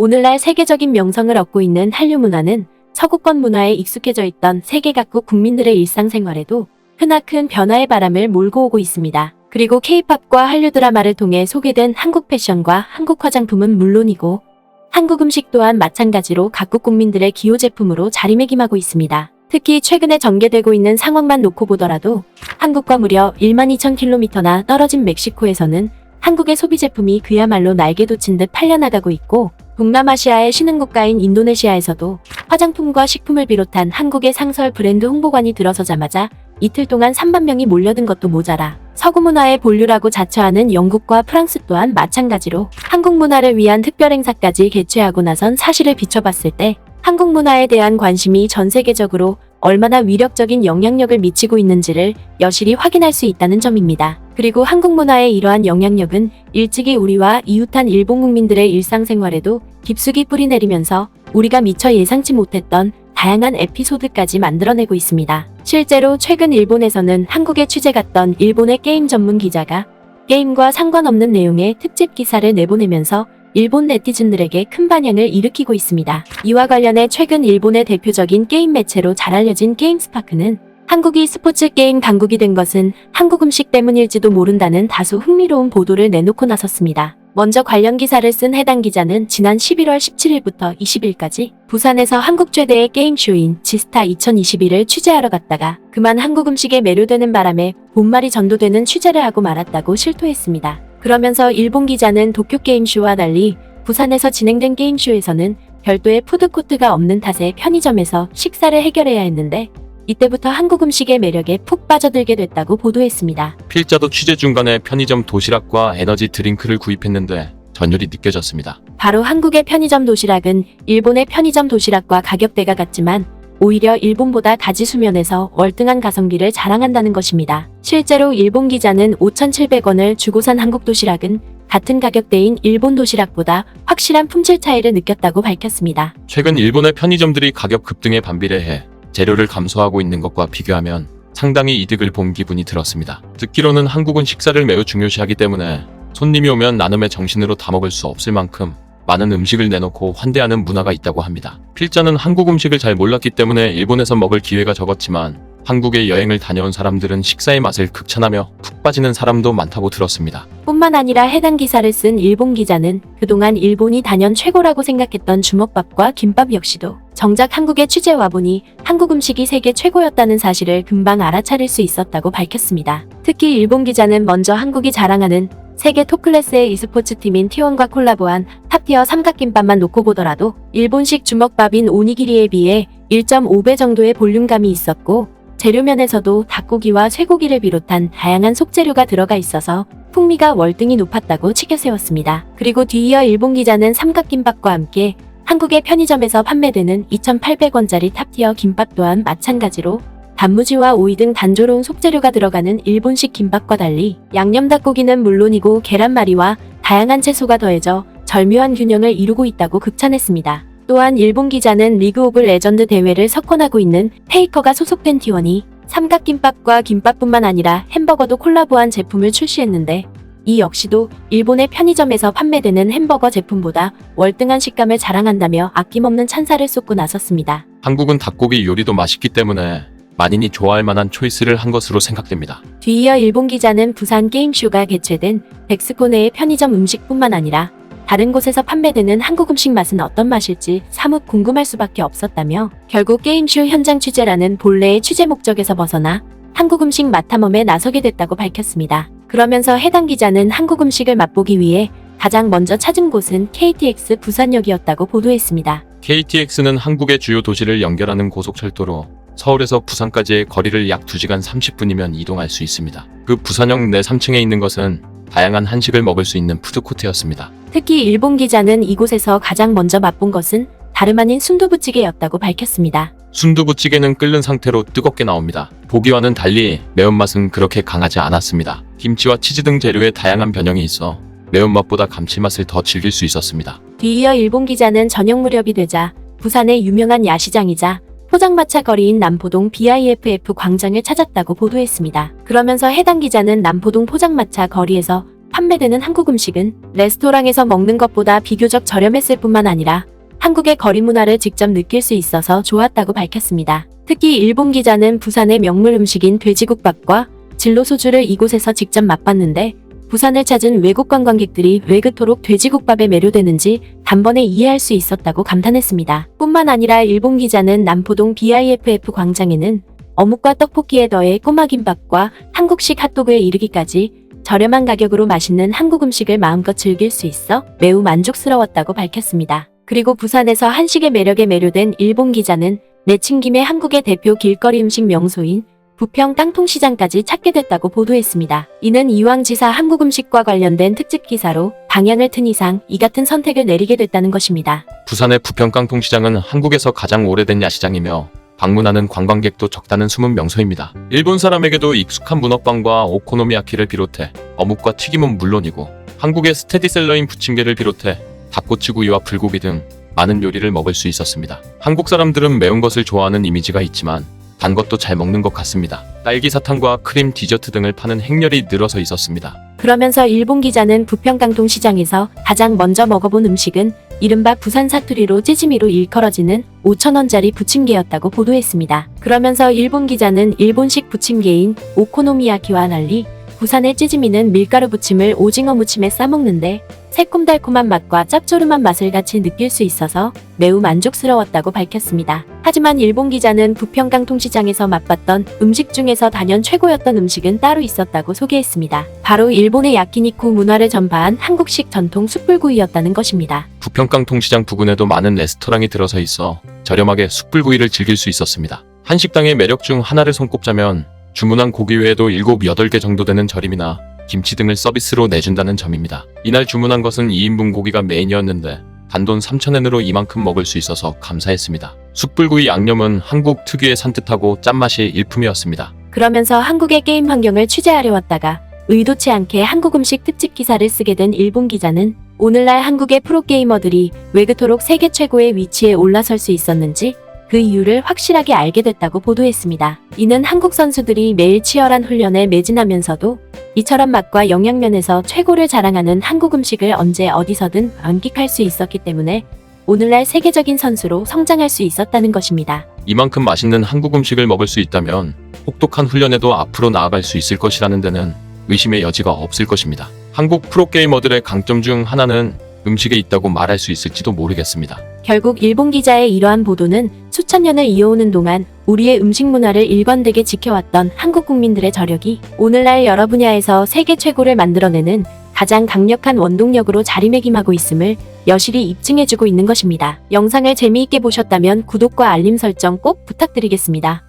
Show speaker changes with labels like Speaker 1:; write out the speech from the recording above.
Speaker 1: 오늘날 세계적인 명성을 얻고 있는 한류 문화는 서구권 문화에 익숙해져 있던 세계 각국 국민들의 일상생활에도 크나큰 변화의 바람을 몰고 오고 있습니다. 그리고 K-팝과 한류 드라마를 통해 소개된 한국 패션과 한국 화장품은 물론이고 한국 음식 또한 마찬가지로 각국 국민들의 기호 제품으로 자리매김하고 있습니다. 특히 최근에 전개되고 있는 상황만 놓고 보더라도 한국과 무려 12,000km나 떨어진 멕시코에서는 한국의 소비 제품이 그야말로 날개 돋친 듯 팔려나가고 있고, 동남아시아의 신흥국가인 인도네시아에서도 화장품과 식품을 비롯한 한국의 상설 브랜드 홍보관이 들어서자마자 이틀 동안 3만 명이 몰려든 것도 모자라 서구 문화의 본류라고 자처하는 영국과 프랑스 또한 마찬가지로 한국 문화를 위한 특별 행사까지 개최하고 나선 사실을 비춰봤을 때 한국 문화에 대한 관심이 전 세계적으로 얼마나 위력적인 영향력을 미치고 있는지를 여실히 확인할 수 있다는 점입니다. 그리고 한국 문화의 이러한 영향력은 일찍이 우리와 이웃한 일본 국민들의 일상생활에도 깊숙이 뿌리내리면서 우리가 미처 예상치 못했던 다양한 에피소드까지 만들어내고 있습니다. 실제로 최근 일본에서는 한국에 취재 갔던 일본의 게임 전문 기자가 게임과 상관없는 내용의 특집 기사를 내보내면서 일본 네티즌들에게 큰 반향을 일으키고 있습니다. 이와 관련해 최근 일본의 대표적인 게임 매체로 잘 알려진 게임스파크는 한국이 스포츠 게임 강국이 된 것은 한국 음식 때문일지도 모른다는 다소 흥미로운 보도를 내놓고 나섰습니다. 먼저 관련 기사를 쓴 해당 기자는 지난 11월 17일부터 20일까지 부산에서 한국 최대의 게임쇼인 지스타 2021을 취재하러 갔다가 그만 한국 음식에 매료되는 바람에 본말이 전도되는 취재를 하고 말았다고 실토했습니다. 그러면서 일본 기자는 도쿄 게임쇼와 달리 부산에서 진행된 게임쇼에서는 별도의 푸드코트가 없는 탓에 편의점에서 식사를 해결해야 했는데 이때부터 한국 음식의 매력에 푹 빠져들게 됐다고 보도했습니다.
Speaker 2: 필자도 취재 중간에 편의점 도시락과 에너지 드링크를 구입했는데 전율이 느껴졌습니다.
Speaker 1: 바로 한국의 편의점 도시락은 일본의 편의점 도시락과 가격대가 같지만 오히려 일본보다 가지수면에서 월등한 가성비를 자랑한다는 것입니다. 실제로 일본 기자는 5,700원을 주고 산 한국 도시락은 같은 가격대인 일본 도시락보다 확실한 품질 차이를 느꼈다고 밝혔습니다.
Speaker 2: 최근 일본의 편의점들이 가격 급등에 반비례해 재료를 감소하고 있는 것과 비교하면 상당히 이득을 본 기분이 들었습니다. 듣기로는 한국은 식사를 매우 중요시하기 때문에 손님이 오면 나눔의 정신으로 다 먹을 수 없을 만큼 많은 음식을 내놓고 환대하는 문화가 있다고 합니다. 필자는 한국 음식을 잘 몰랐기 때문에 일본에서 먹을 기회가 적었지만 한국에 여행을 다녀온 사람들은 식사의 맛을 극찬하며 푹 빠지는 사람도 많다고 들었습니다.
Speaker 1: 뿐만 아니라 해당 기사를 쓴 일본 기자는 그동안 일본이 단연 최고라고 생각했던 주먹밥과 김밥 역시도 정작 한국에 취재 와보니 한국 음식이 세계 최고였다는 사실을 금방 알아차릴 수 있었다고 밝혔습니다. 특히 일본 기자는 먼저 한국이 자랑하는 세계 톱클래스의 e스포츠 팀인 T1과 콜라보한 탑티어 삼각김밥만 놓고 보더라도 일본식 주먹밥인 오니기리에 비해 1.5배 정도의 볼륨감이 있었고 재료면에서도 닭고기와 쇠고기를 비롯한 다양한 속재료가 들어가 있어서 풍미가 월등히 높았다고 치켜 세웠습니다. 그리고 뒤이어 일본 기자는 삼각김밥과 함께 한국의 편의점에서 판매되는 2,800원짜리 탑티어 김밥 또한 마찬가지로 단무지와 오이 등 단조로운 속재료가 들어가는 일본식 김밥과 달리 양념 닭고기는 물론이고 계란말이와 다양한 채소가 더해져 절묘한 균형을 이루고 있다고 극찬했습니다. 또한 일본 기자는 리그 오브 레전드 대회를 석권하고 있는 페이커가 소속된 T1이 삼각김밥과 김밥뿐만 아니라 햄버거도 콜라보한 제품을 출시했는데 이 역시도 일본의 편의점에서 판매되는 햄버거 제품보다 월등한 식감을 자랑한다며 아낌없는 찬사를 쏟고 나섰습니다.
Speaker 2: 한국은 닭고기 요리도 맛있기 때문에 만인이 좋아할 만한 초이스를 한 것으로 생각됩니다.
Speaker 1: 뒤이어 일본 기자는 부산 게임쇼가 개최된 엑스포 내의 편의점 음식뿐만 아니라 다른 곳에서 판매되는 한국 음식 맛은 어떤 맛일지 사뭇 궁금할 수밖에 없었다며 결국 게임쇼 현장 취재라는 본래의 취재 목적에서 벗어나 한국 음식 맛탐험에 나서게 됐다고 밝혔습니다. 그러면서 해당 기자는 한국 음식을 맛보기 위해 가장 먼저 찾은 곳은 KTX 부산역이었다고 보도했습니다.
Speaker 2: KTX는 한국의 주요 도시를 연결하는 고속철도로 서울에서 부산까지의 거리를 약 2시간 30분이면 이동할 수 있습니다. 그 부산역 내 3층에 있는 것은 다양한 한식을 먹을 수 있는 푸드코트였습니다.
Speaker 1: 특히 일본 기자는 이곳에서 가장 먼저 맛본 것은 다름 아닌 순두부찌개였다고 밝혔습니다.
Speaker 2: 순두부찌개는 끓는 상태로 뜨겁게 나옵니다. 보기와는 달리 매운맛은 그렇게 강하지 않았습니다. 김치와 치즈 등 재료의 다양한 변형이 있어 매운맛보다 감칠맛을 더 즐길 수 있었습니다.
Speaker 1: 뒤이어 일본 기자는 저녁 무렵이 되자 부산의 유명한 야시장이자 포장마차 거리인 남포동 BIFF 광장을 찾았다고 보도했습니다. 그러면서 해당 기자는 남포동 포장마차 거리에서 판매되는 한국 음식은 레스토랑에서 먹는 것보다 비교적 저렴했을 뿐만 아니라 한국의 거리 문화를 직접 느낄 수 있어서 좋았다고 밝혔습니다. 특히 일본 기자는 부산의 명물 음식인 돼지국밥과 진로 소주를 이곳에서 직접 맛봤는데 부산을 찾은 외국 관광객들이 왜 그토록 돼지국밥에 매료되는지 단번에 이해할 수 있었다고 감탄했습니다. 뿐만 아니라 일본 기자는 남포동 BIFF 광장에는 어묵과 떡볶이에 더해 꼬마김밥과 한국식 핫도그에 이르기까지 저렴한 가격으로 맛있는 한국 음식을 마음껏 즐길 수 있어 매우 만족스러웠다고 밝혔습니다. 그리고 부산에서 한식의 매력에 매료된 일본 기자는 내친 김에 한국의 대표 길거리 음식 명소인 부평 깡통시장까지 찾게 됐다고 보도했습니다. 이는 이왕지사 한국 음식과 관련된 특집 기사로 방향을 튼 이상 이 같은 선택을 내리게 됐다는 것입니다.
Speaker 2: 부산의 부평 깡통시장은 한국에서 가장 오래된 야시장이며 방문하는 관광객도 적다는 숨은 명소입니다. 일본 사람에게도 익숙한 문어빵과 오코노미야키를 비롯해 어묵과 튀김은 물론이고 한국의 스테디셀러인 부침개를 비롯해 닭꼬치구이와 불고기 등 많은 요리를 먹을 수 있었습니다. 한국 사람들은 매운 것을 좋아하는 이미지가 있지만 단 것도 잘 먹는 것 같습니다. 딸기 사탕과 크림 디저트 등을 파는 행렬이 늘어서 있었습니다.
Speaker 1: 그러면서 일본 기자는 부평깡통시장에서 가장 먼저 먹어본 음식은 이른바 부산 사투리로 찌지미로 일컬어지는 5,000원짜리 부침개였다고 보도했습니다. 그러면서 일본 기자는 일본식 부침개인 오코노미야키와 달리 부산의 찌지미는 밀가루 부침을 오징어 무침에 싸먹는데 새콤달콤한 맛과 짭조름한 맛을 같이 느낄 수 있어서 매우 만족스러웠다고 밝혔습니다. 하지만 일본 기자는 부평깡통시장에서 맛봤던 음식 중에서 단연 최고였던 음식은 따로 있었다고 소개했습니다. 바로 일본의 야키니쿠 문화를 전파한 한국식 전통 숯불구이였다는 것입니다.
Speaker 2: 부평 깡통시장 부근에도 많은 레스토랑이 들어서 있어 저렴하게 숯불구이를 즐길 수 있었습니다. 한식당의 매력 중 하나를 손꼽자면 주문한 고기 외에도 7, 8개 정도 되는 절임이나 김치 등을 서비스로 내준다는 점입니다. 이날 주문한 것은 2인분 고기가 메인이었는데 단돈 3,000엔으로 이만큼 먹을 수 있어서 감사했습니다. 숯불구이 양념은 한국 특유의 산뜻하고 짠맛이 일품이었습니다.
Speaker 1: 그러면서 한국의 게임 환경을 취재하려 왔다가 의도치 않게 한국 음식 특집 기사를 쓰게 된 일본 기자는 오늘날 한국의 프로게이머들이 왜 그토록 세계 최고의 위치에 올라설 수 있었는지 그 이유를 확실하게 알게 됐다고 보도했습니다. 이는 한국 선수들이 매일 치열한 훈련에 매진하면서도 이처럼 맛과 영양면에서 최고를 자랑하는 한국 음식을 언제 어디서든 만끽할 수 있었기 때문에 오늘날 세계적인 선수로 성장할 수 있었다는 것입니다.
Speaker 2: 이만큼 맛있는 한국 음식을 먹을 수 있다면 혹독한 훈련에도 앞으로 나아갈 수 있을 것이라는 데는 의심의 여지가 없을 것입니다. 한국 프로게이머들의 강점 중 하나는 음식에 있다고 말할 수 있을지도 모르겠습니다.
Speaker 1: 결국 일본 기자의 이러한 보도는 수천 년을 이어오는 동안 우리의 음식 문화를 일관되게 지켜왔던 한국 국민들의 저력이 오늘날 여러 분야에서 세계 최고를 만들어내는 가장 강력한 원동력으로 자리매김하고 있음을 여실히 입증해주고 있는 것입니다. 영상을 재미있게 보셨다면 구독과 알림 설정 꼭 부탁드리겠습니다.